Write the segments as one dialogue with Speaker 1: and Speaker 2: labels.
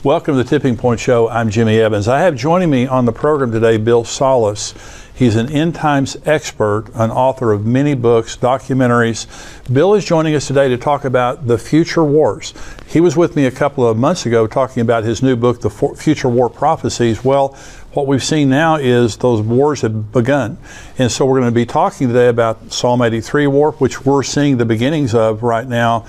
Speaker 1: Welcome to the Tipping Point Show. I'm Jimmy Evans. I have joining me on the program today Bill Salus. He's an end times expert, an author of many books, documentaries. Bill is joining us today to talk about the future wars. He was with me a couple of months ago talking about his new book, The Future War Prophecies. Well, what we've seen now is those wars have begun. And so we're going to be talking today about Psalm 83 war, which we're seeing the beginnings of right now.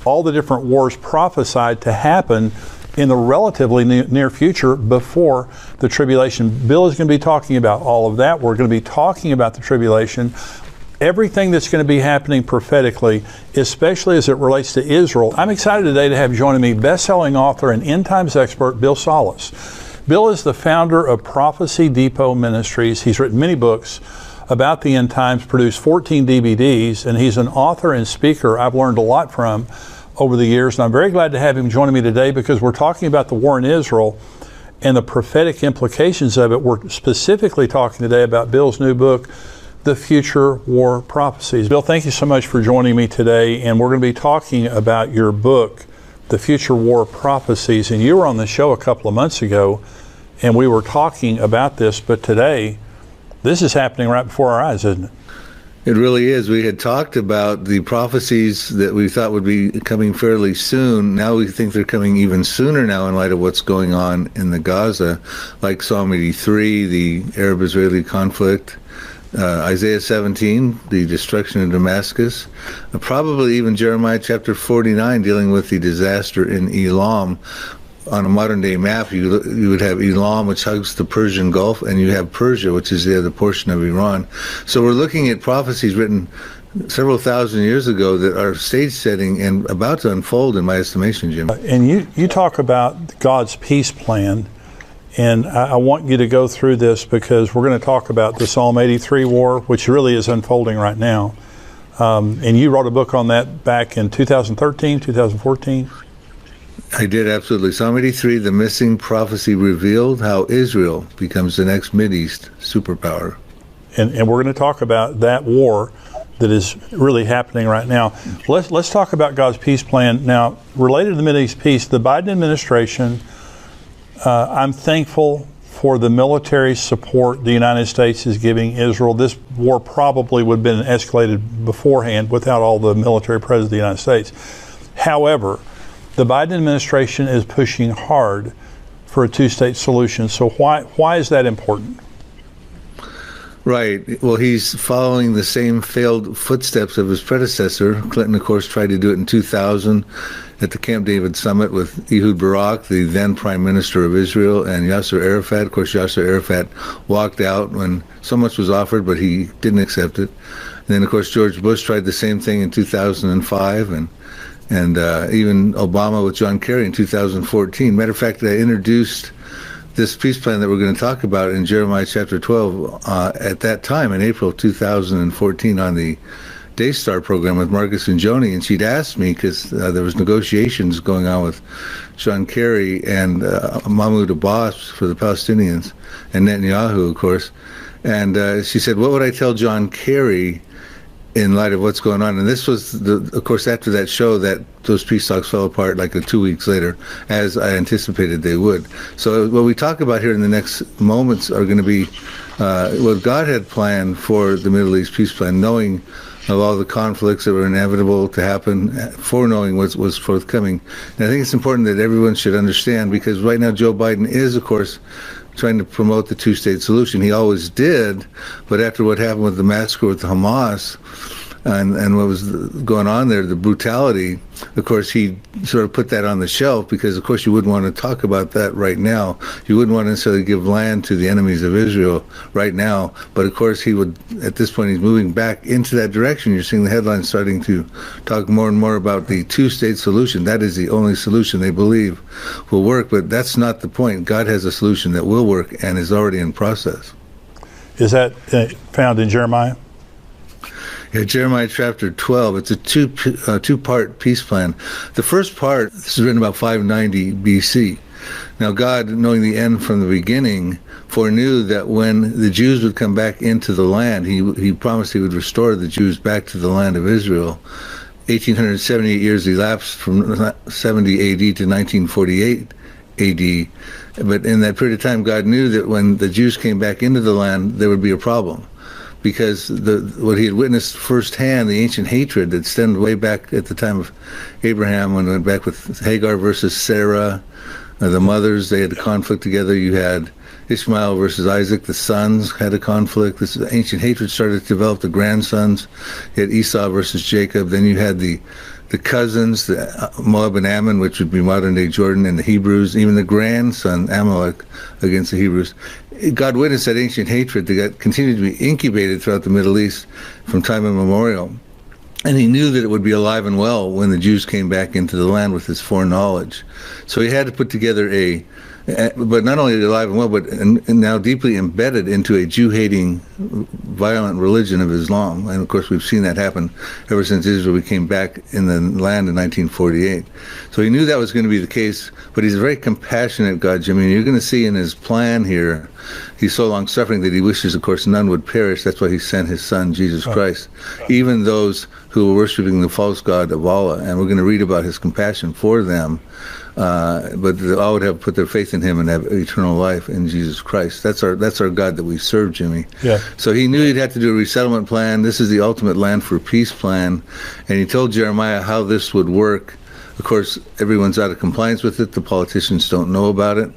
Speaker 1: All the different wars prophesied to happen in the relatively near future before the tribulation. Bill is going to be talking about all of that. We're going to be talking about the tribulation, everything that's going to be happening prophetically, especially as it relates to Israel. I'm excited today to have joining me best-selling author and end times expert, Bill Salus. Bill is the founder of Prophecy Depot Ministries. He's written many books about the end times, produced 14 DVDs, and he's an author and speaker I've learned a lot from over the years, and I'm very glad to have him joining me today because we're talking about the war in Israel and the prophetic implications of it. We're specifically talking today about Bill's new book, The Future War Prophecies. Bill, thank you so much for joining me today, and we're going to be talking about your book, The Future War Prophecies, and you were on the show a couple of months ago, and we were talking about this, but today, this is happening right before our eyes, isn't it?
Speaker 2: It really is. We had talked about the prophecies that we thought would be coming fairly soon. Now we think they're coming even sooner now in light of what's going on in the Gaza, like Psalm 83, the Arab-Israeli conflict, Isaiah 17, the destruction of Damascus, probably even Jeremiah chapter 49 dealing with the disaster in Elam. On a modern-day map, you would have Elam, which hugs the Persian Gulf, and you have Persia, which is the other portion of Iran. So we're looking at prophecies written several thousand years ago that are stage setting and about to unfold, in my estimation, Jim.
Speaker 1: And you talk about God's peace plan, and I want you to go through this because we're going to talk about the Psalm 83 war, which really is unfolding right now. And you wrote a book on that back in 2013, 2014?
Speaker 2: I did, absolutely. Psalm 83, The Missing Prophecy Revealed, How Israel Becomes the Next Mideast Superpower.
Speaker 1: And we're going to talk about that war that is really happening right now. Let's talk about God's peace plan. Now, related to the Mideast peace, the Biden administration, I'm thankful for the military support the United States is giving Israel. This war probably would have been escalated beforehand without all the military presence of the United States. However, the Biden administration is pushing hard for a two-state solution. So why is that important?
Speaker 2: Right. Well, he's following the same failed footsteps of his predecessor. Clinton, of course, tried to do it in 2000 at the Camp David summit with Ehud Barak, the then Prime Minister of Israel, and Yasser Arafat. Of course, Yasser Arafat walked out when so much was offered, but he didn't accept it. And then, of course, George Bush tried the same thing in 2005, and even Obama with John Kerry in 2014. Matter of fact, I introduced this peace plan that we're going to talk about in Jeremiah chapter 12 at that time in April of 2014 on the Daystar program with Marcus and Joni, and she'd asked me because there was negotiations going on with John Kerry and Mahmoud Abbas for the Palestinians and Netanyahu, of course. And she said, what would I tell John Kerry in light of what's going on? And this was, of course, after that show that those peace talks fell apart like 2 weeks later, as I anticipated they would. So what we talk about here in the next moments are going to be what God had planned for the Middle East peace plan, knowing of all the conflicts that were inevitable to happen, foreknowing what was forthcoming. And I think it's important that everyone should understand, because right now Joe Biden is, of course, trying to promote the two-state solution. He always did, but after what happened with the massacre with Hamas and what was going on there, the brutality, of course, he sort of put that on the shelf because, of course, you wouldn't want to talk about that right now. You wouldn't want to necessarily give land to the enemies of Israel right now, but, of course, he would, at this point, he's moving back into that direction. You're seeing the headlines starting to talk more and more about the two-state solution. That is the only solution they believe will work, but that's not the point. God has a solution that will work and is already in process.
Speaker 1: Is that found in Jeremiah?
Speaker 2: Yeah, Jeremiah chapter 12. It's a two-part peace plan. The first part, this is written about 590 BC. Now God, knowing the end from the beginning, foreknew that when the Jews would come back into the land, he promised he would restore the Jews back to the land of Israel. 1,878 years elapsed from 70 AD to 1948 AD. But in that period of time, God knew that when the Jews came back into the land, there would be a problem. Because what he had witnessed firsthand, the ancient hatred that stemmed way back at the time of Abraham, when it went back with Hagar versus Sarah, the mothers, they had a conflict together. You had Ishmael versus Isaac, the sons had a conflict. This ancient hatred started to develop, the grandsons. You had Esau versus Jacob. Then you had the cousins, the Moab and Ammon, which would be modern-day Jordan, and the Hebrews, even the grandson, Amalek, against the Hebrews. God witnessed that ancient hatred that continued to be incubated throughout the Middle East from time immemorial. And he knew that it would be alive and well when the Jews came back into the land with his foreknowledge. So he had to put together but not only alive and well, but and now deeply embedded into a Jew-hating, violent religion of Islam. And of course, we've seen that happen ever since Israel came back in the land in 1948. So he knew that was going to be the case, but he's a very compassionate God, Jimmy. And you're going to see in his plan here, he's so long-suffering that he wishes, of course, none would perish. That's why he sent his son, Jesus Christ, even those who were worshiping the false god of Allah. And we're going to read about his compassion for them. But all would have put their faith in him and have eternal life in Jesus Christ. That's our God that we serve, Jimmy.
Speaker 1: Yeah.
Speaker 2: So he knew he'd have to do a resettlement plan. This is the ultimate land for peace plan. And he told Jeremiah how this would work. Of course, everyone's out of compliance with it. The politicians don't know about it.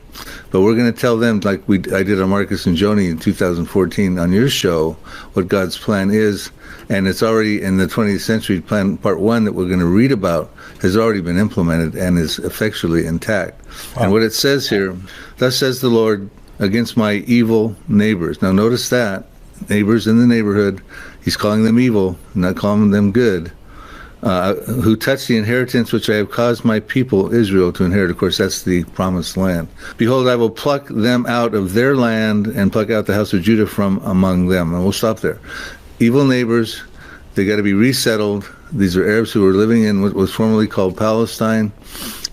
Speaker 2: But we're going to tell them, like I did on Marcus and Joni in 2014 on your show, what God's plan is. And it's already in the 20th century plan, part 1, that we're going to read about, has already been implemented and is effectually intact. Wow. And what it says here, thus says the Lord, against my evil neighbors. Now notice that, neighbors in the neighborhood, he's calling them evil, not calling them good, who touch the inheritance which I have caused my people Israel to inherit. Of course, that's the promised land. Behold, I will pluck them out of their land and pluck out the house of Judah from among them. And we'll stop there. Evil neighbors, they got to be resettled. These are Arabs who were living in what was formerly called Palestine.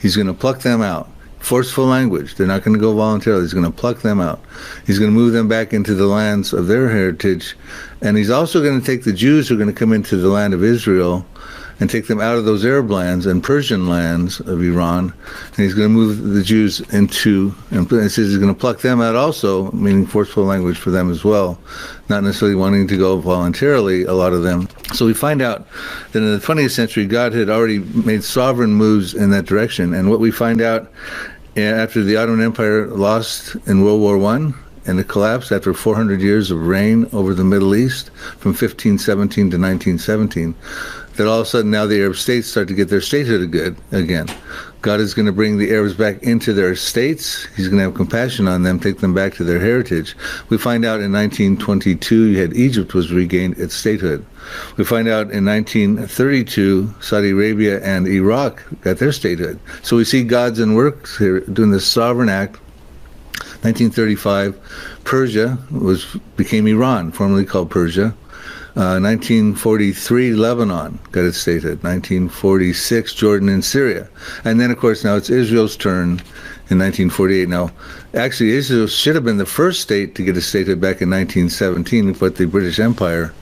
Speaker 2: He's going to pluck them out. Forceful language. They're not going to go voluntarily. He's going to pluck them out. He's going to move them back into the lands of their heritage. And he's also going to take the Jews who are going to come into the land of Israel and take them out of those Arab lands and Persian lands of Iran. And he's going to move the Jews into, and it says he's going to pluck them out also, meaning forceful language for them as well, not necessarily wanting to go voluntarily, a lot of them. So we find out that in the 20th century, God had already made sovereign moves in that direction. And what we find out after the Ottoman Empire lost in World War I, and it collapsed after 400 years of reign over the Middle East from 1517 to 1917, that all of a sudden now the Arab states start to get their statehood again. God is going to bring the Arabs back into their states. He's going to have compassion on them, take them back to their heritage. We find out in 1922, you had Egypt was regained its statehood. We find out in 1932, Saudi Arabia and Iraq got their statehood. So we see God's in works here, doing this sovereign act. 1935, Persia became Iran, formerly called Persia. 1943, Lebanon got its statehood. 1946, Jordan and Syria. And then, of course, now it's Israel's turn in 1948. Now, actually, Israel should have been the first state to get a statehood back in 1917, but the British Empire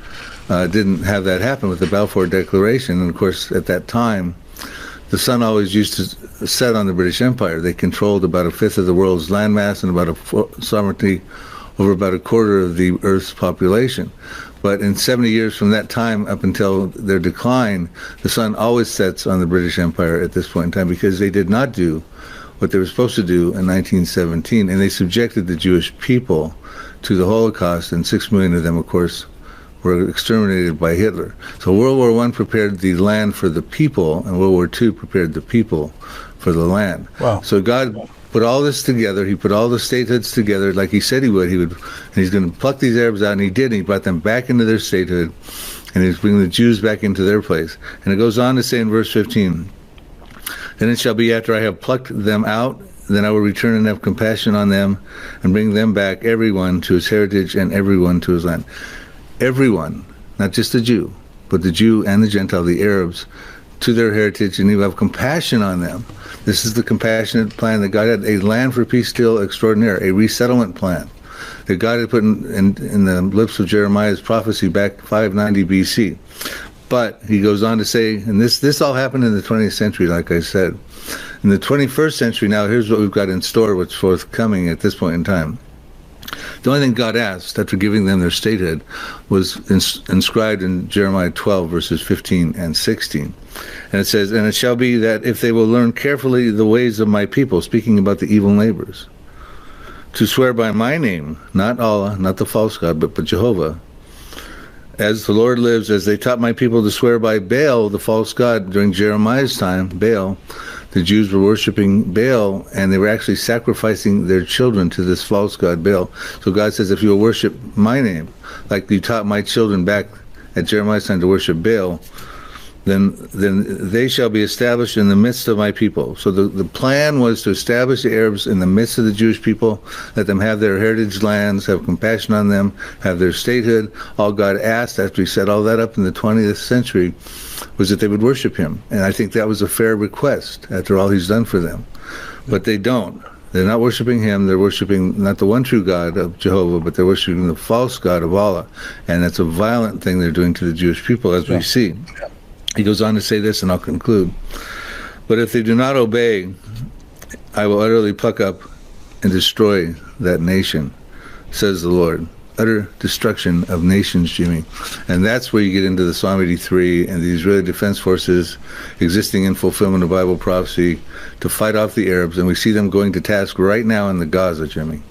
Speaker 2: didn't have that happen with the Balfour Declaration. And, of course, at that time, the sun always used to set on the British Empire. They controlled about a fifth of the world's landmass and about sovereignty over about a quarter of the Earth's population. But in 70 years from that time up until their decline, the sun always sets on the British Empire at this point in time, because they did not do what they were supposed to do in 1917, and they subjected the Jewish people to the Holocaust, and 6 million of them, of course, were exterminated by Hitler. So World War I prepared the land for the people, and World War II prepared the people for the land. Wow. So God put all this together. He put all the statehoods together like he said he would. And he's going to pluck these Arabs out, and he did. And he brought them back into their statehood, and he's bringing the Jews back into their place. And it goes on to say in verse 15, then it shall be after I have plucked them out, then I will return and have compassion on them and bring them back, everyone to his heritage and everyone to his land. Everyone, not just the Jew, but the Jew and the Gentile, the Arabs, to their heritage, and he will have compassion on them. This is the compassionate plan that God had, a land for peace still extraordinaire, a resettlement plan that God had put in the lips of Jeremiah's prophecy back 590 BC. But he goes on to say, and this all happened in the 20th century, like I said, In the 21st century, now here's what we've got in store, what's forthcoming at this point in time. The only thing God asked after giving them their statehood was inscribed in Jeremiah 12, verses 15 and 16. And it says, "And it shall be that if they will learn carefully the ways of my people," speaking about the evil neighbors, "to swear by my name," not Allah, not the false god, but Jehovah, "as the Lord lives, as they taught my people to swear by Baal, the false god." During Jeremiah's time, Baal, the Jews were worshiping Baal, and they were actually sacrificing their children to this false god, Baal. So God says, if you will worship my name, like you taught my children back at Jeremiah's time to worship Baal, then they shall be established in the midst of my people. So the plan was to establish the Arabs in the midst of the Jewish people, let them have their heritage lands, have compassion on them, have their statehood. All God asked after he set all that up in the 20th century was that they would worship him. And I think that was a fair request after all he's done for them. But they don't. They're not worshiping him. They're worshiping not the one true God of Jehovah, but they're worshiping the false God of Allah. And that's a violent thing they're doing to the Jewish people, as we see. He goes on to say this, and I'll conclude. "But if they do not obey, I will utterly pluck up and destroy that nation, says the Lord." Utter destruction of nations, Jimmy. And that's where you get into the Psalm 83 and the Israeli Defense Forces existing in fulfillment of Bible prophecy to fight off the Arabs. And we see them going to task right now in the Gaza, Jimmy.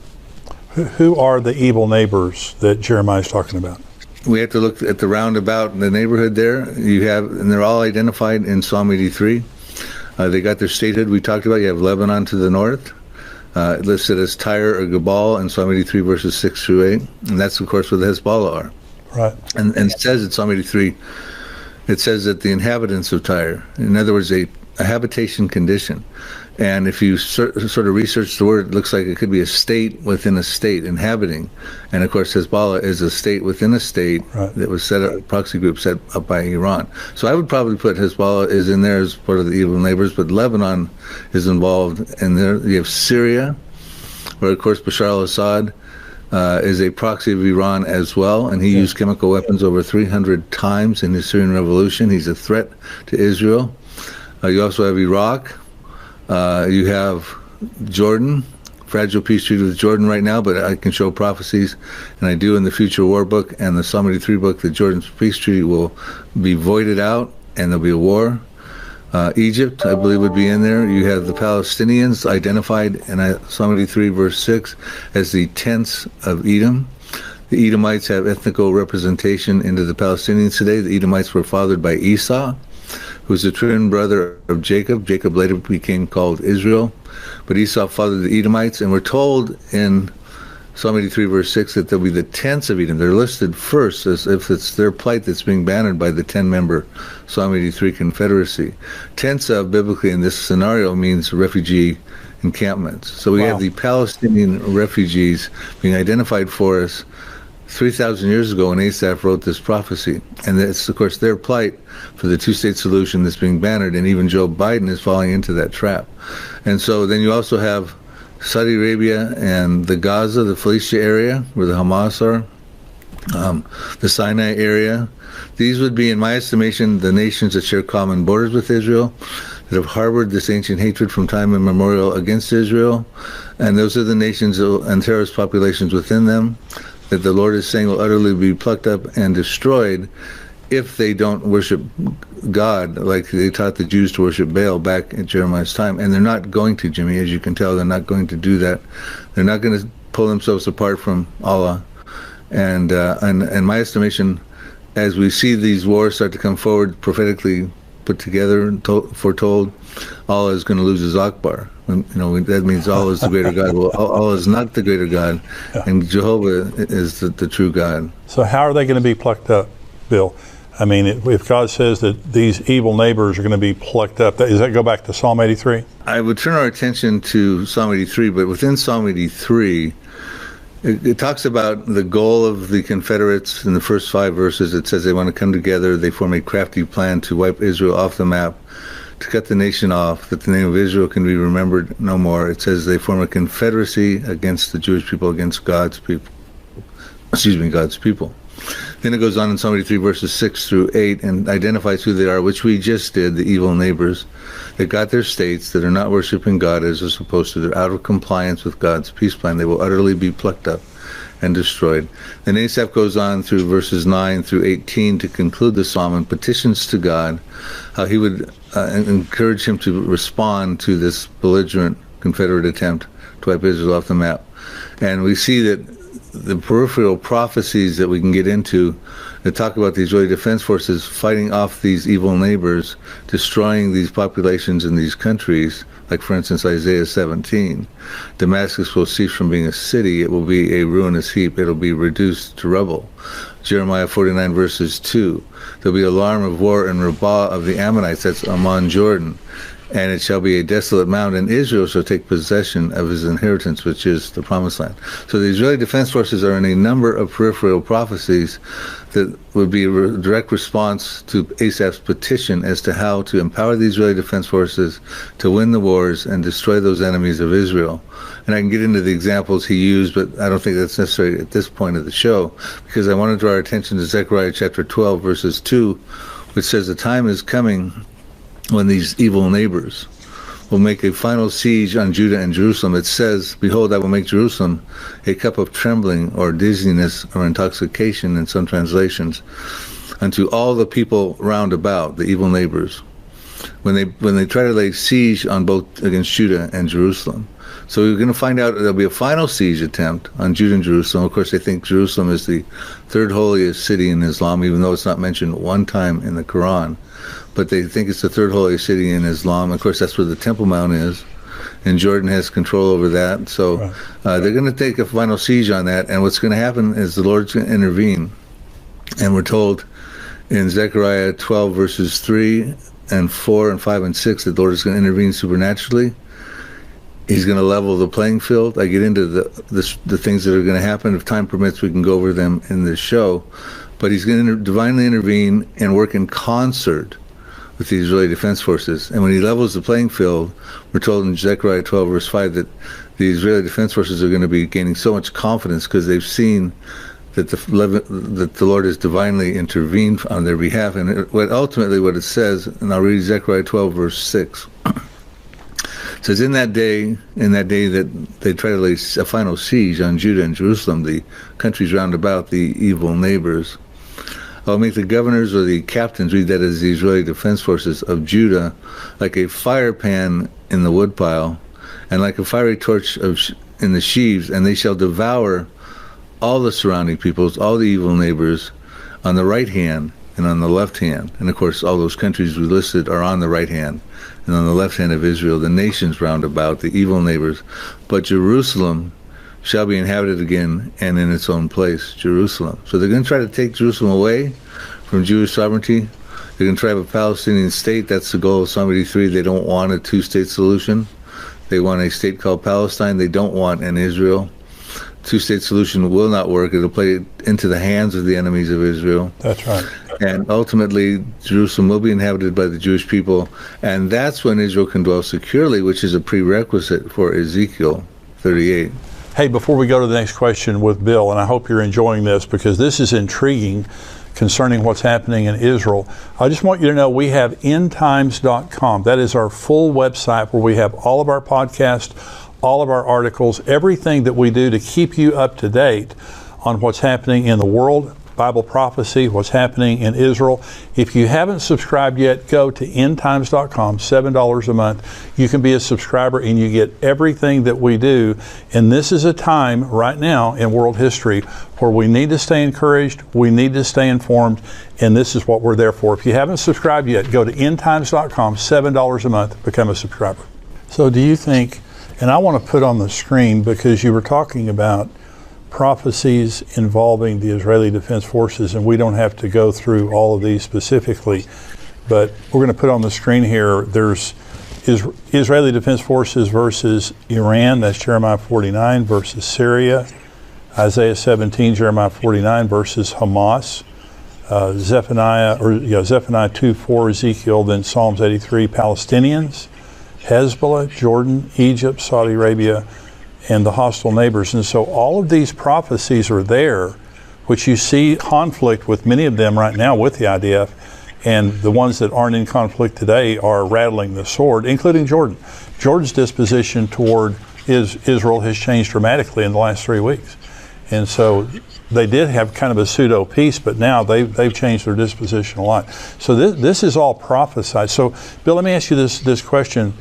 Speaker 1: Who are the evil neighbors that Jeremiah is talking about?
Speaker 2: We have to look at the roundabout in the neighborhood there. You have, and they're all identified in Psalm 83. They got their statehood we talked about. You have Lebanon to the north, listed as Tyre or Gebal in Psalm 83 verses 6 through 8. And that's, of course, where the Hezbollah are.
Speaker 1: Right.
Speaker 2: And it says in Psalm 83, it says that the inhabitants of Tyre, in other words, a habitation condition. And if you sort of research the word, it looks like it could be a state within a state, inhabiting. And of course, Hezbollah is a state within a state that was set up, a proxy group set up by Iran. So I would probably put Hezbollah is in there as part of the evil neighbors, but Lebanon is involved. And there you have Syria, where of course Bashar al-Assad is a proxy of Iran as well, and he used chemical weapons over 300 times in the Syrian revolution. He's a threat to Israel. You also have Iraq. You have Jordan, fragile peace treaty with Jordan right now, but I can show prophecies, and I do in the Future War book and the Psalm 83 book, that Jordan's peace treaty will be voided out and there'll be a war. Egypt, I believe, would be in there. You have the Palestinians identified in Psalm 83 verse 6 as the tents of Edom. The Edomites have ethnical representation into the Palestinians today. The Edomites were fathered by Esau, who's the twin brother of Jacob. Jacob later became called Israel. But Esau fathered the Edomites, and we're told in Psalm 83 verse 6 that there'll be the tents of Edom. They're listed first as if it's their plight that's being bannered by the 10-member Psalm 83 Confederacy. Tents of, biblically in this scenario, means refugee encampments. So we have the Palestinian refugees being identified for us 3,000 years ago when Asaph wrote this prophecy. And it's, of course, their plight for the two-state solution that's being bannered, and even Joe Biden is falling into that trap. And so then you also have Saudi Arabia and the Gaza, the Phoenicia area, where the Hamas are, the Sinai area. These would be, in my estimation, the nations that share common borders with Israel, that have harbored this ancient hatred from time immemorial against Israel. And those are the nations and terrorist populations within them that the Lord is saying will utterly be plucked up and destroyed if they don't worship God like they taught the Jews to worship Baal back in Jeremiah's time. And they're not going to, Jimmy, as you can tell, they're not going to do that. They're not going to pull themselves apart from Allah. And my estimation, as we see these wars start to come forward, prophetically put together and foretold, Allah is going to lose his Akbar. That means Allah is the greater God. Well, Allah is not the greater God, and Jehovah is the true God.
Speaker 1: So how are they going to be plucked up, Bill? I mean, if God says that these evil neighbors are going to be plucked up, does that go back to Psalm 83?
Speaker 2: I would turn our attention to Psalm 83, but within Psalm 83, it talks about the goal of the Confederates. In the first 5 verses, it says they want to come together, they form a crafty plan to wipe Israel off the map, to cut the nation off, that the name of Israel can be remembered no more. It says they form a confederacy against the Jewish people, against God's people. God's people. Then it goes on in Psalm 83, verses 6 through 8, and identifies who they are, which we just did, the evil neighbors that got their states, that are not worshiping God as they're supposed to. They're out of compliance with God's peace plan. They will utterly be plucked up and destroyed. Then Asaph goes on through verses 9 through 18 to conclude the psalm and petitions to God how he would encourage him to respond to this belligerent Confederate attempt to wipe Israel off the map. And we see that the peripheral prophecies that we can get into that talk about the Israeli Defense Forces fighting off these evil neighbors, destroying these populations in these countries, like for instance Isaiah 17. Damascus will cease from being a city, it will be a ruinous heap, it'll be reduced to rubble. Jeremiah 49 verses 2. There'll be alarm of war in Rabbah of the Ammonites, that's Ammon Jordan. And it shall be a desolate mound, and Israel shall take possession of his inheritance, which is the promised land. So the Israeli Defense Forces are in a number of peripheral prophecies that would be a direct response to Asaph's petition as to how to empower the Israeli Defense Forces to win the wars and destroy those enemies of Israel. And I can get into the examples he used, but I don't think that's necessary at this point of the show, because I want to draw our attention to Zechariah chapter 12, verses 2, which says the time is coming when these evil neighbors will make a final siege on Judah and Jerusalem. It says, behold, I will make Jerusalem a cup of trembling or dizziness or intoxication in some translations unto all the people round about, the evil neighbors, when they try to lay siege on both against Judah and Jerusalem. So we're going to find out there'll be a final siege attempt on Judah and Jerusalem. Of course, they think Jerusalem is the third holiest city in Islam, even though it's not mentioned one time in the Quran. But they think it's the third holiest city in Islam. Of course, that's where the Temple Mount is, and Jordan has control over that. So they're going to take a final siege on that, and what's going to happen is the Lord's going to intervene. And we're told in Zechariah 12, verses 3 and 4 and 5 and 6, that the Lord is going to intervene supernaturally. He's going to level the playing field. I get into the things that are going to happen. If time permits, we can go over them in this show. But he's going to divinely intervene and work in concert with the Israeli Defense Forces. And when he levels the playing field, we're told in Zechariah 12, verse 5, that the Israeli Defense Forces are going to be gaining so much confidence because they've seen that the Lord has divinely intervened on their behalf. And ultimately what it says, and I'll read Zechariah 12, verse 6. It says, in that day that they try to lay a final siege on Judah and Jerusalem, the countries round about, the evil neighbors, I'll make the governors or the captains, read that as the Israeli Defense Forces of Judah, like a fire pan in the woodpile, and like a fiery torch in the sheaves, and they shall devour all the surrounding peoples, all the evil neighbors, on the right hand and on the left hand. And of course, all those countries we listed are on the right hand, and on the left hand of Israel, the nations round about, the evil neighbors. But Jerusalem shall be inhabited again and in its own place, Jerusalem. So they're going to try to take Jerusalem away from Jewish sovereignty. They're going to try to have a Palestinian state. That's the goal of Psalm 83. They don't want a two-state solution. They want a state called Palestine. They don't want an Israel. Two-state solution will not work. It'll play into the hands of the enemies of Israel.
Speaker 1: That's right.
Speaker 2: And ultimately, Jerusalem will be inhabited by the Jewish people. And that's when Israel can dwell securely, which is a prerequisite for Ezekiel 38.
Speaker 1: Hey, before we go to the next question with Bill, and I hope you're enjoying this because this is intriguing concerning what's happening in Israel, I just want you to know we have endtimes.com. That is our full website where we have all of our podcasts, all of our articles, everything that we do to keep you up to date on what's happening in the world, Bible prophecy, what's happening in Israel. If you haven't subscribed yet, go to endtimes.com, $7 a month. You can be a subscriber and you get everything that we do. And this is a time right now in world history where we need to stay encouraged, we need to stay informed, and this is what we're there for. If you haven't subscribed yet, go to endtimes.com, $7 a month, become a subscriber. So do you think, and I want to put on the screen because you were talking about prophecies involving the Israeli Defense Forces, and we don't have to go through all of these specifically, but we're going to put on the screen here, there's Israeli Defense Forces versus Iran, that's Jeremiah 49, versus Syria, Isaiah 17, Jeremiah 49, versus Hamas, Zephaniah 2:4, Ezekiel, then Psalms 83, Palestinians, Hezbollah, Jordan, Egypt, Saudi Arabia, and the hostile neighbors. And so all of these prophecies are there which you see conflict with many of them right now with the IDF, and the ones that aren't in conflict today are rattling the sword, including Jordan. Jordan's disposition toward Israel has changed dramatically in the last 3 weeks. And so they did have kind of a pseudo peace, but now they've changed their disposition a lot. So this is all prophesied. So Bill, let me ask you this question,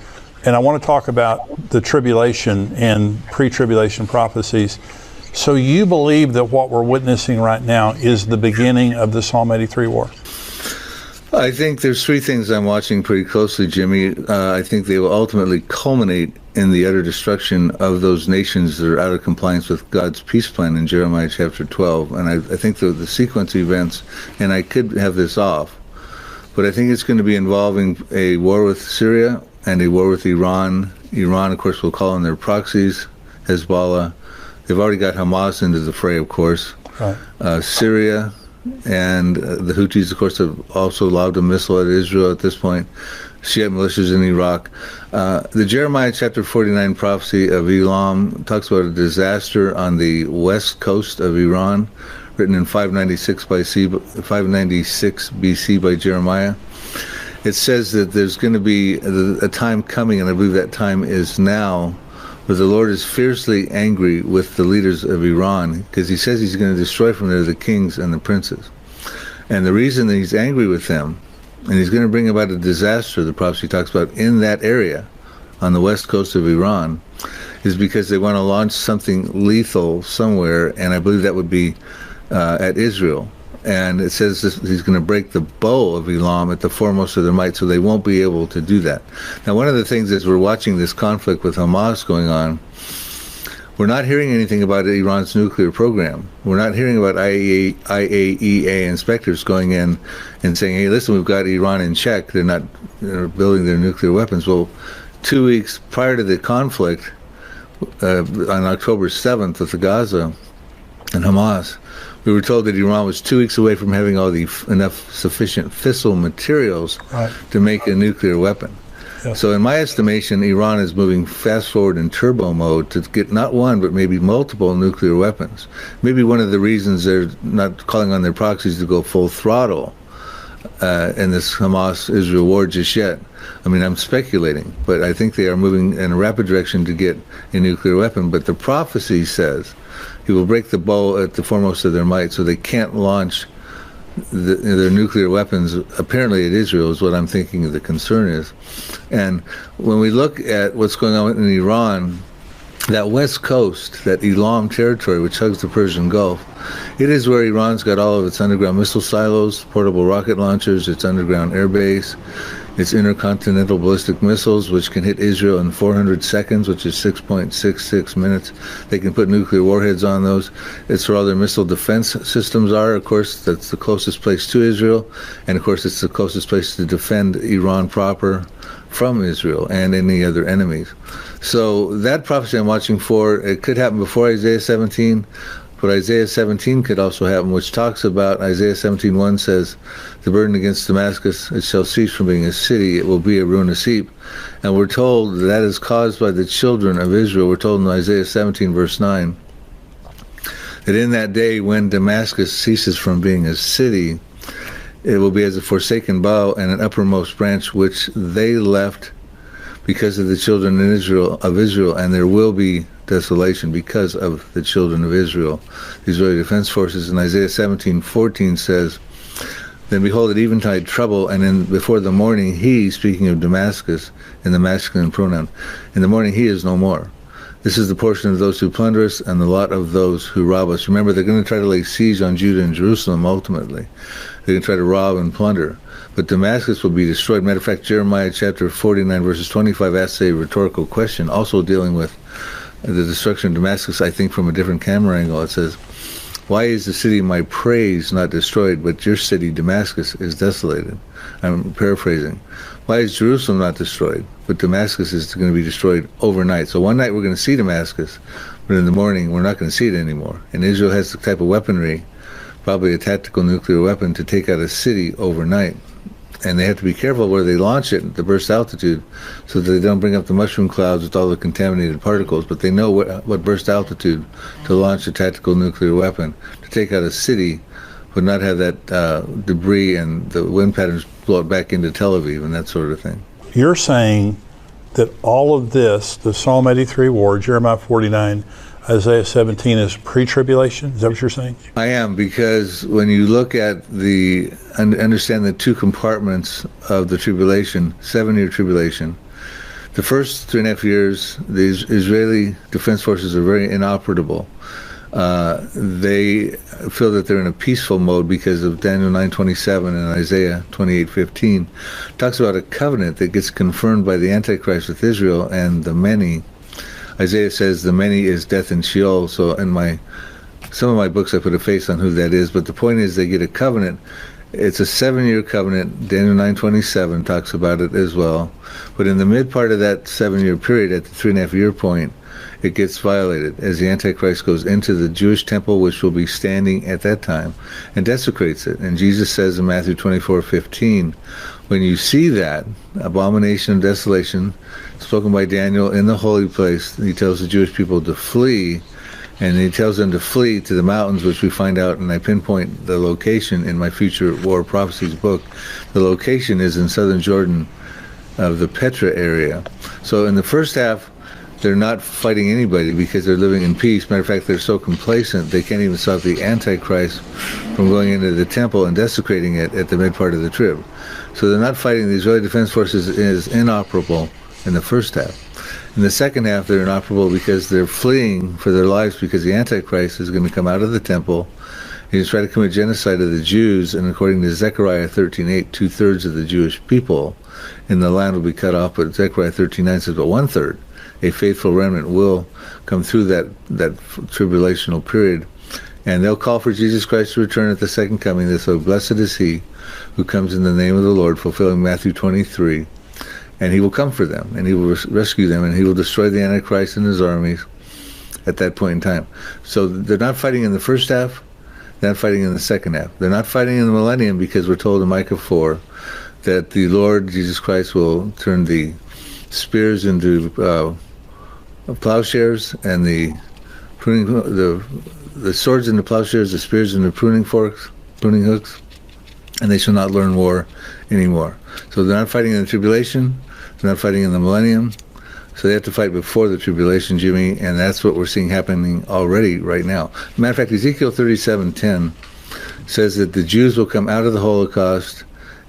Speaker 1: and I want to talk about the tribulation and pre-tribulation prophecies. So you believe that what we're witnessing right now is the beginning of the Psalm 83 war?
Speaker 2: I think there's three things I'm watching pretty closely, Jimmy. I think they will ultimately culminate in the utter destruction of those nations that are out of compliance with God's peace plan in Jeremiah chapter 12. And I think the sequence of events, and I could have this off, but I think it's going to be involving a war with Syria and a war with Iran. Iran, of course, will call in their proxies, Hezbollah. They've already got Hamas into the fray, of course. Right. Syria and the Houthis, of course, have also lobbed a missile at Israel at this point. Shiite militias in Iraq. The Jeremiah chapter 49 prophecy of Elam talks about a disaster on the west coast of Iran, written in 596 BC by Jeremiah. It says that there's going to be a time coming, and I believe that time is now, where the Lord is fiercely angry with the leaders of Iran, because he says he's going to destroy from there the kings and the princes. And the reason that he's angry with them, and he's going to bring about a disaster, the prophecy talks about, in that area on the west coast of Iran, is because they want to launch something lethal somewhere, and I believe that would be at Israel. And it says he's going to break the bow of Elam at the foremost of their might, so they won't be able to do that. Now, one of the things as we're watching this conflict with Hamas going on, we're not hearing anything about Iran's nuclear program. We're not hearing about IAEA inspectors going in and saying, hey, listen, we've got Iran in check. They're building their nuclear weapons. Well, 2 weeks prior to the conflict, on October 7th with the Gaza and Hamas, we were told that Iran was 2 weeks away from having enough sufficient fissile materials to make a nuclear weapon. Yes. So in my estimation, Iran is moving fast forward in turbo mode to get not one, but maybe multiple nuclear weapons. Maybe one of the reasons they're not calling on their proxies to go full throttle in this Hamas-Israel war just yet. I mean, I'm speculating, but I think they are moving in a rapid direction to get a nuclear weapon. But the prophecy says he will break the bow at the foremost of their might, so they can't launch their nuclear weapons, apparently at Israel, is what I'm thinking the concern is. And when we look at what's going on in Iran, that west coast, that Elam territory, which hugs the Persian Gulf, it is where Iran's got all of its underground missile silos, portable rocket launchers, its underground air base, its intercontinental ballistic missiles, which can hit Israel in 400 seconds, which is 6.66 minutes. They can put nuclear warheads on those. It's where all their missile defense systems are. Of course, that's the closest place to Israel. And of course, it's the closest place to defend Iran proper from Israel and any other enemies. So that prophecy I'm watching for, it could happen before Isaiah 17. But Isaiah 17 could also happen, which talks about, Isaiah 17:1 says, the burden against Damascus, it shall cease from being a city, it will be a ruinous heap. And we're told that is caused by the children of Israel. We're told in Isaiah 17 verse 9, that in that day when Damascus ceases from being a city, it will be as a forsaken bough and an uppermost branch which they left because of the children of Israel, and there will be desolation because of the children of Israel. The Israeli Defense Forces in Isaiah 17:14 says, then behold, at eventide trouble, and before the morning he, speaking of Damascus in the masculine pronoun, in the morning he is no more. This is the portion of those who plunder us and the lot of those who rob us. Remember, they're going to try to lay siege on Judah and Jerusalem ultimately. They're going to try to rob and plunder. But Damascus will be destroyed. Matter of fact, Jeremiah chapter 49 verses 25 asks a rhetorical question, also dealing with the destruction of Damascus, I think from a different camera angle. It says, why is the city of my praise not destroyed, but your city, Damascus, is desolated? I'm paraphrasing. Why is Jerusalem not destroyed, but Damascus is going to be destroyed overnight? So one night we're going to see Damascus, but in the morning we're not going to see it anymore. And Israel has the type of weaponry, probably a tactical nuclear weapon, to take out a city overnight. and they have to be careful where they launch it at the burst altitude so that they don't bring up the mushroom clouds with all the contaminated particles, but they know what burst altitude to launch a tactical nuclear weapon, to take out a city, but not have that debris and the wind patterns blow it back into Tel Aviv and that sort of thing.
Speaker 1: You're saying that all of this, the Psalm 83 war, Jeremiah 49, Isaiah 17, is pre-tribulation? Is that what you're saying?
Speaker 2: I am, because when you look at understand the two compartments of the tribulation, 7-year tribulation, the first 3.5 years, the Israeli defense forces are very inoperable. They feel that they're in a peaceful mode because of Daniel 9:27 and Isaiah 28:15 talks about a covenant that gets confirmed by the Antichrist with Israel and the many. Isaiah says the many is death and Sheol. So in some of my books I put a face on who that is, but the point is they get a covenant. It's a 7-year covenant. Daniel 9:27 talks about it as well. But in the mid part of that 7-year period, at the 3.5-year point, it gets violated as the Antichrist goes into the Jewish temple, which will be standing at that time, and desecrates it. And Jesus says in Matthew 24:15, when you see that abomination of desolation spoken by Daniel in the holy place, he tells the Jewish people to flee, and he tells them to flee to the mountains, which we find out, and I pinpoint the location in my Future War Prophecies book. The location is in southern Jordan of the Petra area. So in the first half, they're not fighting anybody because they're living in peace. Matter of fact, they're so complacent they can't even stop the Antichrist from going into the temple and desecrating it at the mid part of the trib. So they're not fighting. The Israeli Defense Forces is inoperable in the first half. In the second half, they're inoperable because they're fleeing for their lives because the Antichrist is going to come out of the temple. He's trying to commit genocide of the Jews, and according to Zechariah 13:8, 2/3 of the Jewish people in the land will be cut off, but Zechariah 13:9 says, but 1/3, a faithful remnant, will come through that tribulational period, and they'll call for Jesus Christ to return at the second coming. They say, blessed is he who comes in the name of the Lord, fulfilling Matthew 23, and he will come for them, and he will rescue them, and he will destroy the Antichrist and his armies at that point in time. So they're not fighting in the first half, they're not fighting in the second half. They're not fighting in the millennium because we're told in Micah 4 that the Lord Jesus Christ will turn the spears into plowshares, and the swords into plowshares, the spears into pruning hooks, and they shall not learn war anymore. So they're not fighting in the tribulation, they're not fighting in the millennium, so they have to fight before the tribulation, Jimmy, and that's what we're seeing happening already right now. Matter of fact, Ezekiel 37:10 says that the Jews will come out of the Holocaust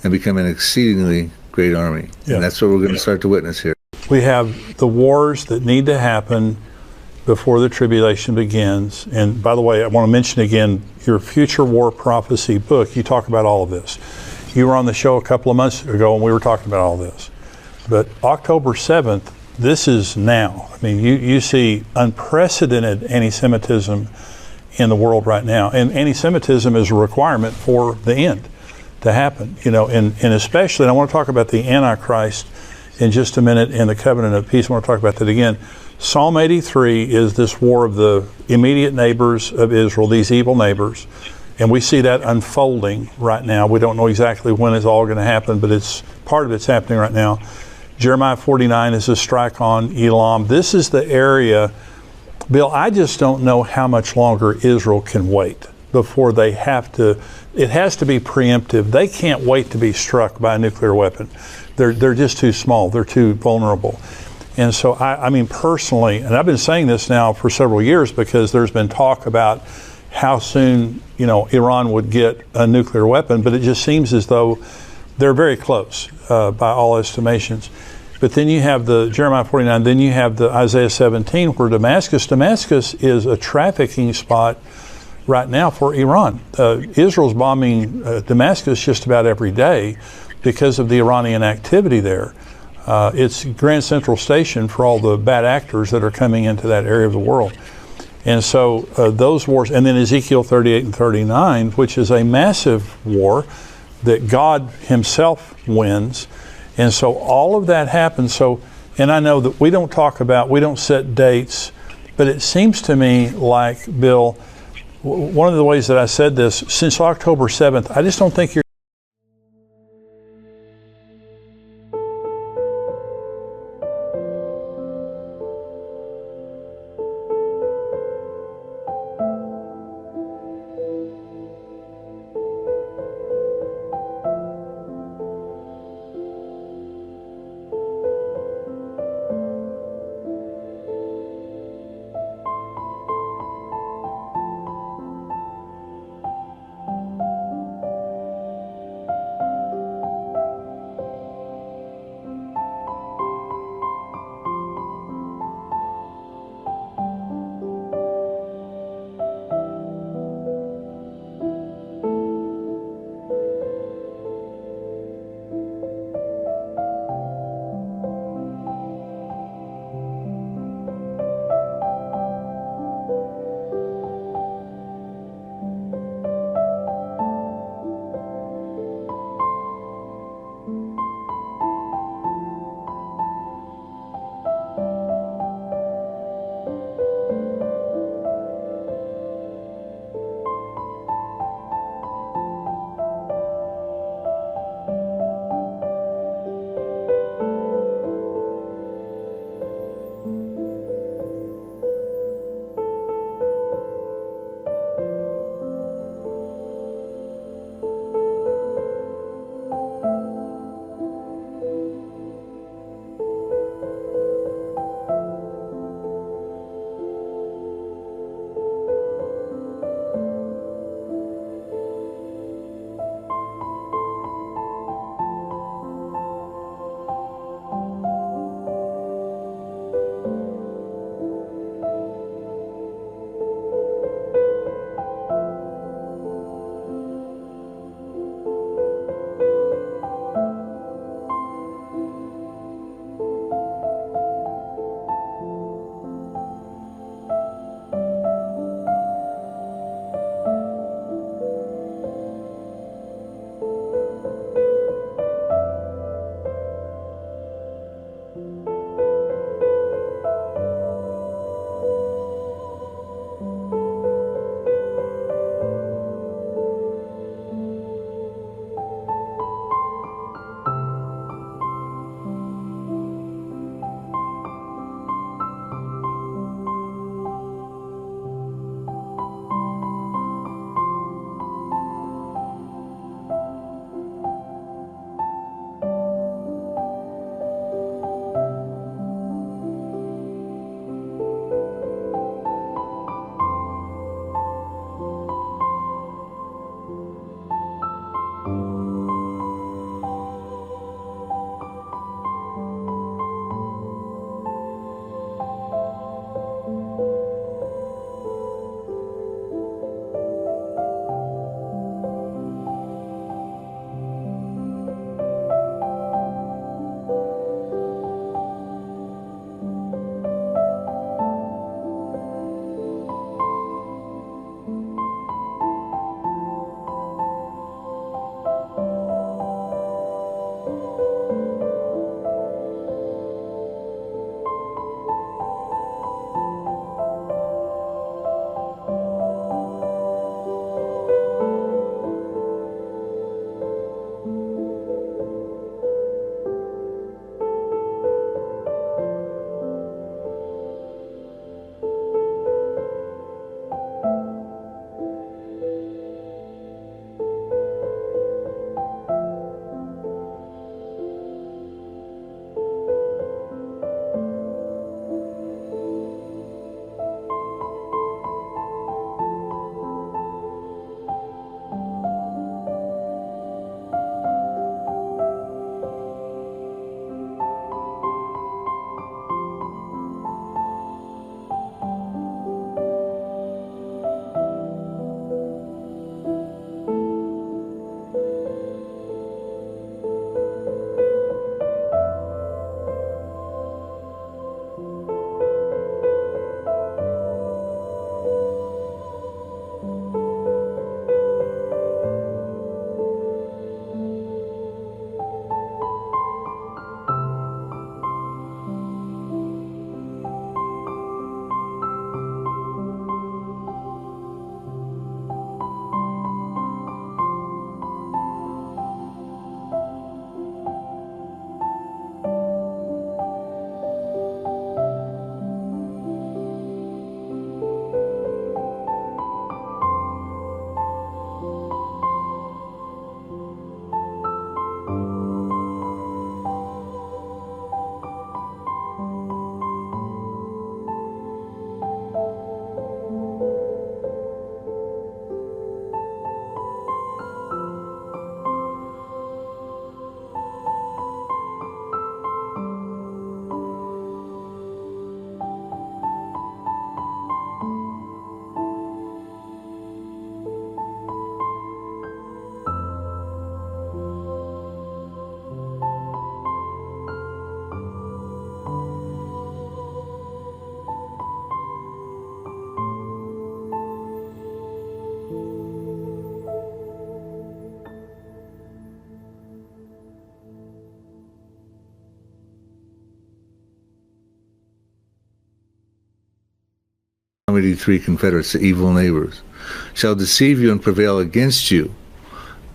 Speaker 2: and become an exceedingly great army. Yeah. And that's what we're going to start to witness here.
Speaker 1: We have the wars that need to happen before the tribulation begins. And by the way, I want to mention again, your Future War Prophecy book, you talk about all of this. You were on the show a couple of months ago and we were talking about all this. But October 7th, this is now. I mean, you see unprecedented anti-Semitism in the world right now. And anti-Semitism is a requirement for the end to happen. You know, and especially, and I want to talk about the Antichrist in just a minute, in the covenant of peace. I want to talk about that again. Psalm 83 is this war of the immediate neighbors of Israel, these evil neighbors, and we see that unfolding right now. We don't know exactly when it's all going to happen, but part of it's happening right now. Jeremiah 49 is a strike on Elam. This is the area, Bill, I just don't know how much longer Israel can wait before they have to. It has to be preemptive. They can't wait to be struck by a nuclear weapon. They're just too small. They're too vulnerable. And so, I mean, personally, and I've been saying this now for several years because there's been talk about how soon, you know, Iran would get a nuclear weapon, but it just seems as though they're very close by all estimations. But then you have the Jeremiah 49, then you have the Isaiah 17, where Damascus is a trafficking spot right now for Iran. Israel's bombing Damascus just about every day because of the Iranian activity there. It's Grand Central Station for all the bad actors that are coming into that area of the world. And so those wars, and then Ezekiel 38 and 39, which is a massive war that God himself wins. And so all of that happens. So, and I know that we don't set dates, but it seems to me like, Bill, one of the ways that I said this, since October 7th, I just don't think you're
Speaker 2: Psalm 83 confederates, the evil neighbors, shall deceive you and prevail against you.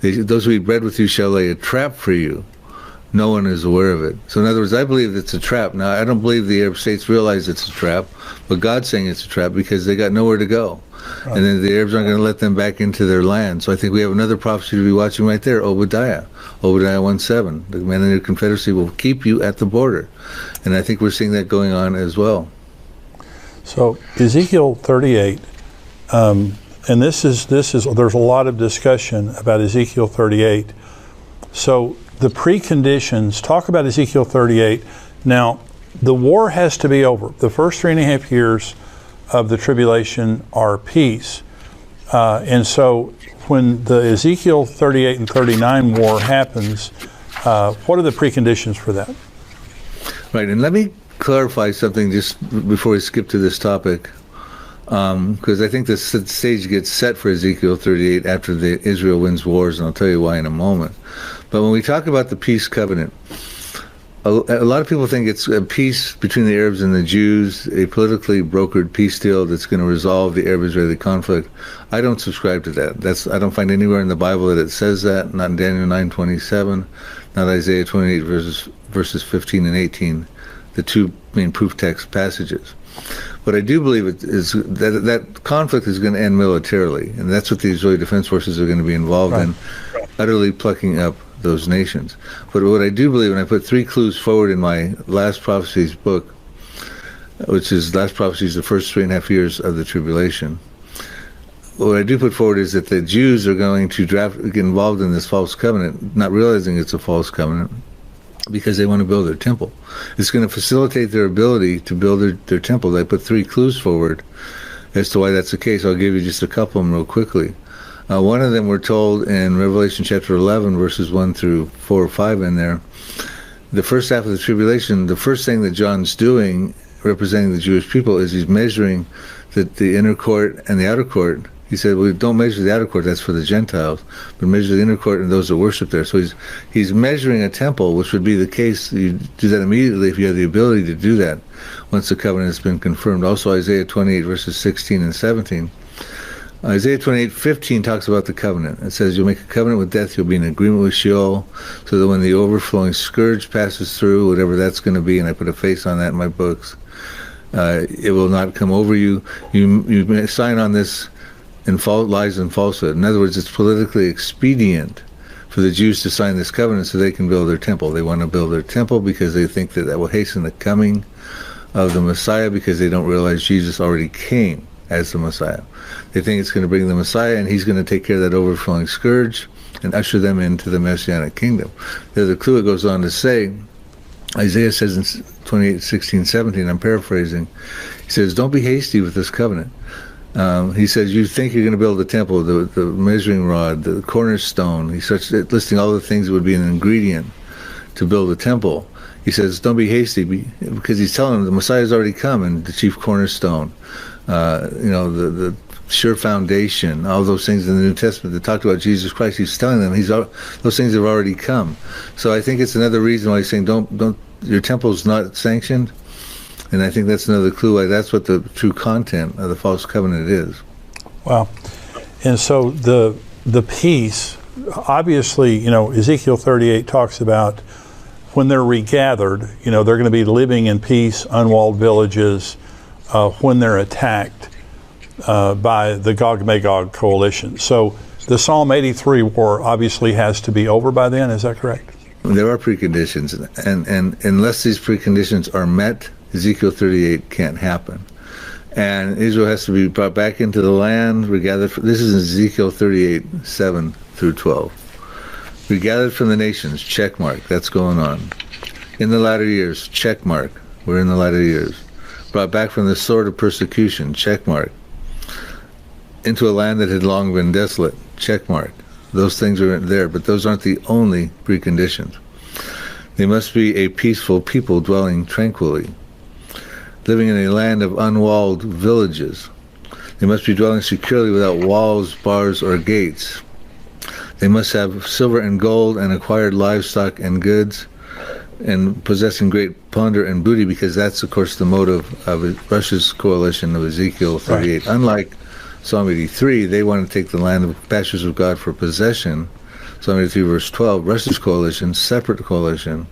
Speaker 2: Those who eat bread with you shall lay a trap for you. No one is aware of it. So in other words, I believe it's a trap. Now, I don't believe the Arab states realize it's a trap, but God's saying it's a trap because they got nowhere to go. Right. And then the Arabs aren't going to let them back into their land. So I think we have another prophecy to be watching right there, Obadiah 1:7. The man in your confederacy will keep you at the border. And I think we're seeing that going on as well.
Speaker 1: So Ezekiel 38, and this is there's a lot of discussion about Ezekiel 38. So the preconditions, talk about Ezekiel 38. Now, the war has to be over. The first 3.5 years of the tribulation are peace. And so when the Ezekiel 38 and 39 war happens, what are the preconditions for that?
Speaker 2: Right, and let me clarify something just before we skip to this topic, because I think the stage gets set for Ezekiel 38 after Israel wins wars, and I'll tell you why in a moment. But when we talk about the peace covenant, a lot of people think it's a peace between the Arabs and the Jews, a politically brokered peace deal that's going to resolve the Arab-Israeli conflict. I don't subscribe to that. I don't find anywhere in the Bible that it says that, not in Daniel 9:27, not Isaiah 28 verses 15 and 18, the two main proof text passages. What I do believe is that conflict is going to end militarily, and that's what the Israeli Defense Forces are going to be involved in, utterly plucking up those nations. But what I do believe, and I put 3 clues forward in my Last Prophecies book, which is Last Prophecies, the first 3.5 years of the tribulation. What I do put forward is that the Jews are going to get involved in this false covenant, not realizing it's a false covenant, because they want to build their temple. It's going to facilitate their ability to build their temple. I put 3 clues forward as to why that's the case. I'll give you just a couple of them real quickly. One of them we're told in Revelation chapter 11, verses 1 through 4 or 5 in there. The first half of the tribulation, the first thing that John's doing, representing the Jewish people, is he's measuring the inner court and the outer court. He said, well, don't measure the outer court, that's for the Gentiles, but measure the inner court and those that worship there. So he's measuring a temple, which would be the case. You do that immediately if you have the ability to do that once the covenant has been confirmed. Also, Isaiah 28, verses 16 and 17. Isaiah 28:15 talks about the covenant. It says, you'll make a covenant with death, you'll be in agreement with Sheol, so that when the overflowing scourge passes through, whatever that's going to be, and I put a face on that in my books, it will not come over you. You may sign on this in lies and falsehood. In other words, it's politically expedient for the Jews to sign this covenant so they can build their temple. They want to build their temple because they think that will hasten the coming of the Messiah, because they don't realize Jesus already came as the Messiah. They think it's going to bring the Messiah, and he's going to take care of that overflowing scourge and usher them into the Messianic kingdom. There's a clue it goes on to say, Isaiah says in 28:16-17, I'm paraphrasing, he says, don't be hasty with this covenant. He says, you think you're going to build the temple, the measuring rod, the cornerstone. He starts listing all the things that would be an ingredient to build a temple. He says, don't be hasty, because he's telling them the Messiah's already come, and the chief cornerstone, the sure foundation, all those things in the New Testament that talked about Jesus Christ. He's telling them those things have already come. So I think it's another reason why he's saying don't your temple's not sanctioned, and I think that's another clue why that's what the true content of the false covenant is. Wow.
Speaker 1: And so the peace, obviously, Ezekiel 38 talks about when they're regathered, they're going to be living in peace, unwalled villages, when they're attacked by the Gog-Magog coalition. So the Psalm 83 war obviously has to be over by then, is that correct?
Speaker 2: There are preconditions, and unless these preconditions are met, Ezekiel 38 can't happen. And Israel has to be brought back into the land, regathered. This is Ezekiel 38, 7 through 12. Regathered from the nations, check mark, that's going on. In the latter years, check mark, we're in the latter years. Brought back from the sword of persecution, check mark. Into a land that had long been desolate, check mark. Those things are there, but those aren't the only preconditions. They must be a peaceful people dwelling tranquilly, living in a land of unwalled villages. They must be dwelling securely without walls, bars, or gates. They must have silver and gold and acquired livestock and goods. and possessing great plunder and booty, because that's, of course, the motive of Russia's coalition of Ezekiel 38. Right. Unlike Psalm 83, they want to take the land of pastures of God for possession. Psalm 83, verse 12, Russia's coalition, separate coalition.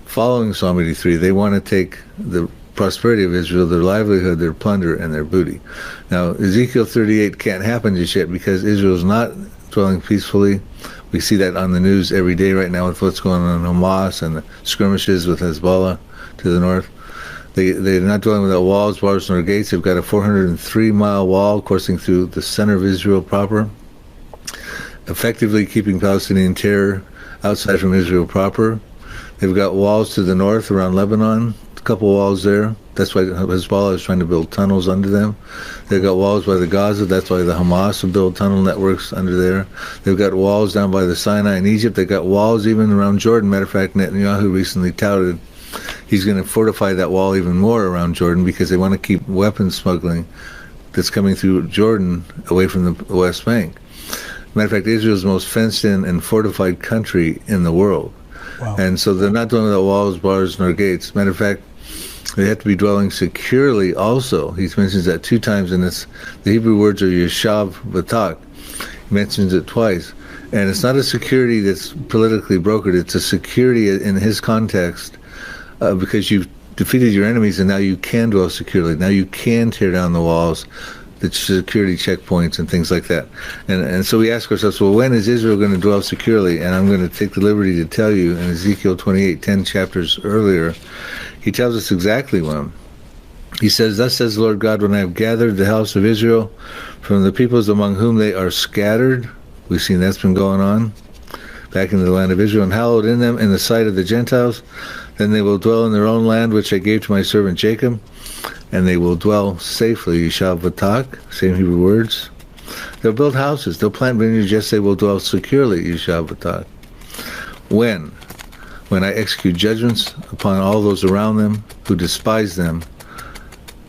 Speaker 2: Following Psalm 83, they want to take the prosperity of Israel, their livelihood, their plunder, and their booty. Now, Ezekiel 38 can't happen just yet because Israel's not dwelling peacefully. We see that on the news every day right now with what's going on in Hamas and the skirmishes with Hezbollah to the north. They're not dwelling without walls, bars, nor gates. They've got a 403-mile wall coursing through the center of Israel proper, effectively keeping Palestinian terror outside from Israel proper. They've got walls to the north around Lebanon, a couple walls there. That's why Hezbollah is trying to build tunnels under them. They've got walls by the Gaza. That's why the Hamas will build tunnel networks under there. They've got walls down by the Sinai in Egypt. They've got walls even around Jordan. Matter of fact, Netanyahu recently touted he's going to fortify that wall even more around Jordan because they want to keep weapons smuggling that's coming through Jordan away from the West Bank. Matter of fact, Israel's the most fenced-in and fortified country in the world.
Speaker 1: Wow. And
Speaker 2: so they're not dwelling without walls, bars, nor gates. Matter of fact, they have to be dwelling securely also. He mentions that 2 times in this. The Hebrew words are yeshav v'tak. He mentions it twice. And it's not a security that's politically brokered. It's a security in his context because you've defeated your enemies and now you can dwell securely. Now you can tear down the walls, the security checkpoints and things like that. And so we ask ourselves, well, when is Israel going to dwell securely? And I'm going to take the liberty to tell you in Ezekiel 28, 10 chapters earlier, he tells us exactly when. He says, "Thus says the Lord God, when I have gathered the house of Israel from the peoples among whom they are scattered," we've seen that's been going on, back into the land of Israel, "and hallowed in them in the sight of the Gentiles, then they will dwell in their own land, which I gave to my servant Jacob, and they will dwell safely." Yeshav v'tak, same Hebrew words. They'll build houses, they'll plant vineyards, yes, they will dwell securely, Yeshav v'tak. When I execute judgments upon all those around them who despise them,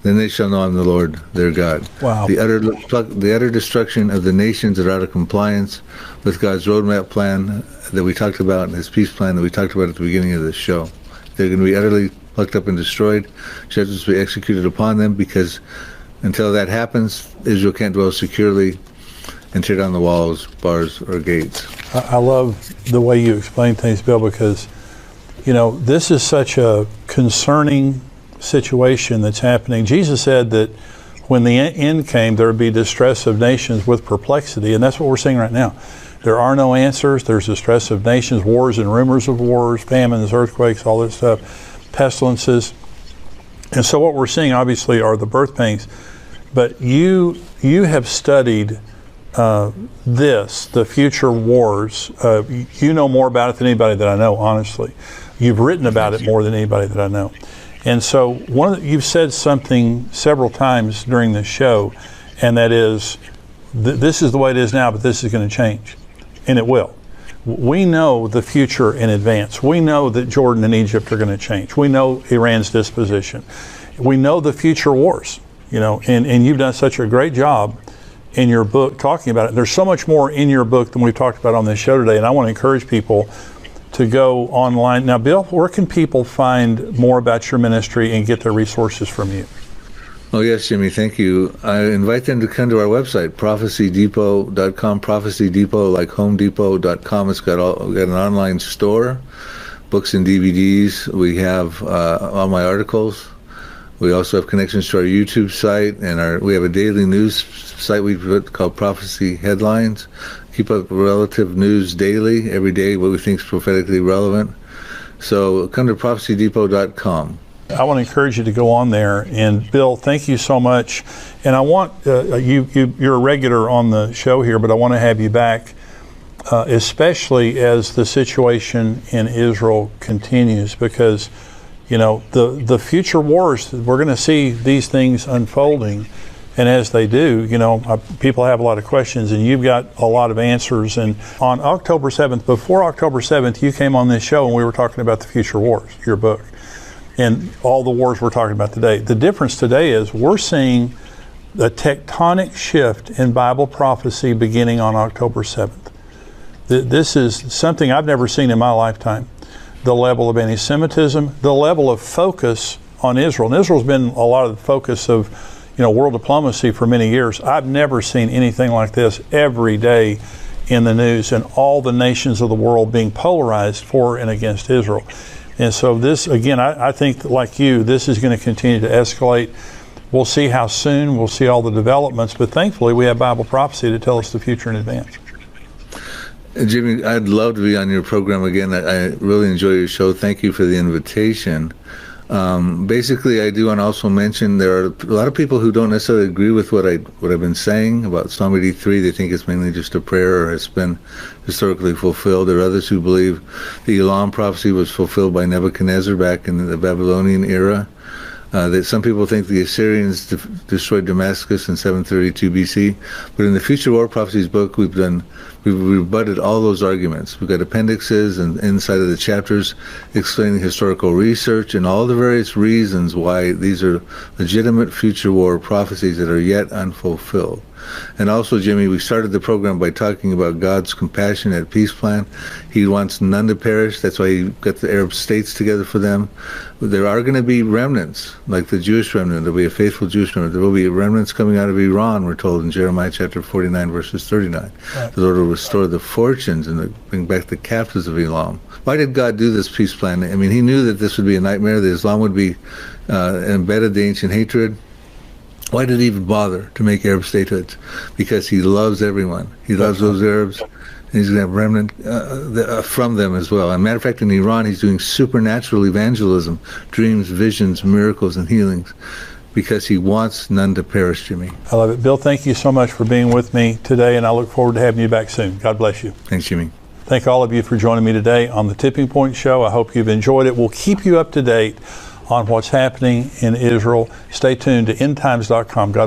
Speaker 2: then they shall know I'm the Lord, their God.
Speaker 1: Wow.
Speaker 2: The utter destruction of the nations that are out of compliance with God's roadmap plan that we talked about, his peace plan that we talked about at the beginning of this show. They're going to be utterly plucked up and destroyed. Judgments will be executed upon them because until that happens, Israel can't dwell securely and tear down the walls, bars, or gates.
Speaker 1: I love the way you explain things, Bill, because this is such a concerning situation that's happening. Jesus said that when the end came, there would be distress of nations with perplexity, and that's what we're seeing right now. There are no answers. There's distress of nations, wars and rumors of wars, famines, earthquakes, all this stuff, pestilences. And so what we're seeing, obviously, are the birth pangs. But you have studied the future wars. You know more about it than anybody that I know, honestly. You've written about it more than anybody that I know. And so you've said something several times during this show, and that is, this is the way it is now, but this is going to change. And it will. We know the future in advance. We know that Jordan and Egypt are going to change. We know Iran's disposition. We know the future wars, and you've done such a great job in your book talking about it. There's so much more in your book than we've talked about on this show today, and I want to encourage people to go online. Now, Bill, where can people find more about your ministry and get their resources from you?
Speaker 2: Oh, yes, Jimmy, thank you. I invite them to come to our website, prophecydepot.com, Prophecy Depot, like homedepot.com. We've got an online store, books and DVDs. We have all my articles. We also have connections to our YouTube site, and we have a daily news site we put called Prophecy Headlines. Keep up relative news daily, every day, what we think is prophetically relevant. So come to prophecydepot.com.
Speaker 1: I want to encourage you to go on there. And Bill, thank you so much. And I want you're a regular on the show here, but I want to have you back, especially as the situation in Israel continues, because the future wars, we're going to see these things unfolding. And as they do, people have a lot of questions, and you've got a lot of answers. And on October 7th, before October 7th, you came on this show and we were talking about the future wars, your book, and all the wars we're talking about today. The difference today is we're seeing a tectonic shift in Bible prophecy beginning on October 7th. This is something I've never seen in my lifetime. the level of anti-Semitism, the level of focus on Israel. And Israel's been a lot of the focus of, world diplomacy for many years. I've never seen anything like this every day in the news, and all the nations of the world being polarized for and against Israel. And so this, again, I think, like you, this is going to continue to escalate. We'll see how soon, we'll see all the developments, but thankfully we have Bible prophecy to tell us the future in advance.
Speaker 2: Jimmy, I'd love to be on your program again. I really enjoy your show. Thank you for the invitation. Basically, I do want to also mention there are a lot of people who don't necessarily agree with what I've been saying about Psalm 83. They think it's mainly just a prayer or it's been historically fulfilled. There are others who believe the Elam prophecy was fulfilled by Nebuchadnezzar back in the Babylonian era. That some people think the Assyrians destroyed Damascus in 732 BC, but in the Future War Prophecies book, we've rebutted all those arguments. We've got appendixes and inside of the chapters explaining historical research and all the various reasons why these are legitimate future war prophecies that are yet unfulfilled. And also, Jimmy, we started the program by talking about God's compassionate peace plan. He wants none to perish. That's why he got the Arab states together for them. There are going to be remnants, like the Jewish remnant. There will be a faithful Jewish remnant. There will be remnants coming out of Iran, we're told in Jeremiah chapter 49, verses 39. Right. The Lord will restore the fortunes and bring back the captives of Elam. Why did God do this peace plan? I mean, he knew that this would be a nightmare, that Islam would be embedded the ancient hatred. Why did he even bother to make Arab statehoods? Because he loves everyone. He loves those Arabs, and he's going to have remnant from them as well. As a matter of fact, in Iran, he's doing supernatural evangelism, dreams, visions, miracles, and healings, because he wants none to perish, Jimmy.
Speaker 1: I love it. Bill, thank you so much for being with me today, and I look forward to having you back soon. God bless you.
Speaker 2: Thanks, Jimmy.
Speaker 1: Thank all of you for joining me today on the Tipping Point Show. I hope you've enjoyed it. We'll keep you up to date on what's happening in Israel. Stay tuned to endtimes.com. God bless.